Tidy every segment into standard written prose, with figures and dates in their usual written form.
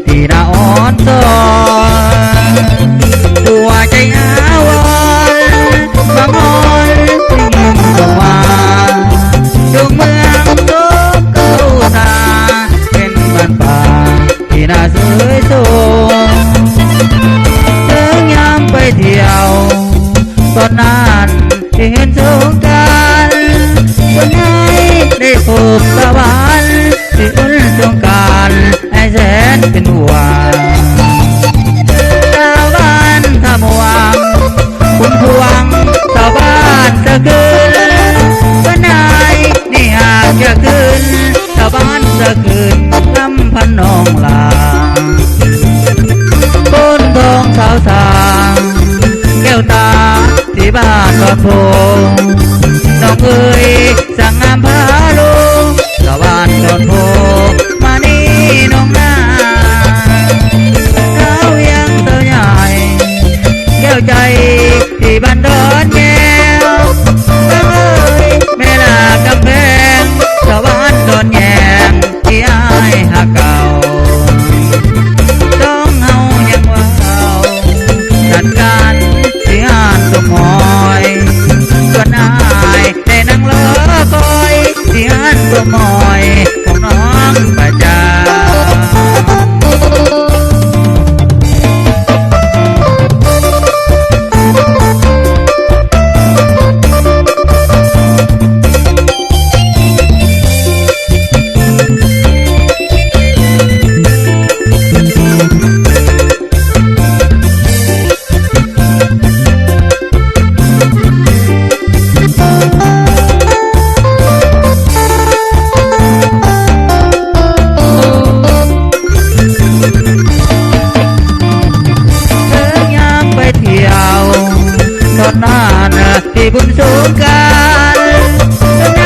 ที่น่าอ่อนซ้อนตัวใจอาวรบางอ่อนที่ยิ่งกว่าดวงเมืองทุกเก้าตาเป็นบ้านป่าที่น่าสวยสดถึงยามไปเที่ยวตอนนั้นที่เห็นสงกรานต์วันไหนได้พบตะวันที่อุ่นสงกรานต์ให้แสนเป็นหวังตะวันทำวังคุณพวงตะวันสะคืนวันไหนนี่หากจะคืนตะวันสะคืนลำพันนองลาต้นทองสาวสางแก้วตาที่บ้านดอนโพน้องเอ๋ยสั่งงามพาลูกตะวันดอนโพมานี่น้องนาเท้ายังเต่าใหญ่แก้วใจที่บ้านดอนแก้วน้องเอ๋ยแม่ลากำแพงตะวันดอนแยงที่อายหักเก่าต้องเฮายังว่าจัดการที่หานสมหอยส่วนอายได้นั่งรอคอยที่หานสมหอยของน้องประจาที่บุญสงกรานต์วันไหน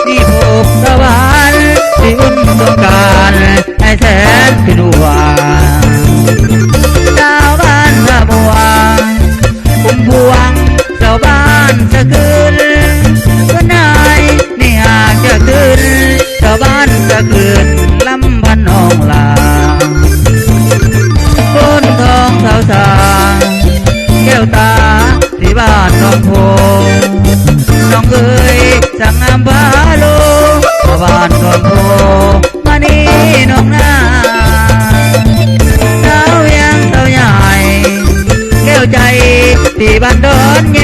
ที่พบตะวันที่อุ่นสงกรานต์ให้แสนเป็นหวังชาวบ้านสะบัวพุ่มพวงชาวบ้านสะคืนวันไหนนี่หากจะคืนชาวบ้านสะคืนลำพันนองลาต้นทองสาวสางแก้วตาที่บ้านดอนโพน้องเอ๋ยสั่งงามพาลูกตะวันดอนโพมานี่น้องนาเท้ายังเท้าใหญ่แก้วใจที่บ้านดอนแย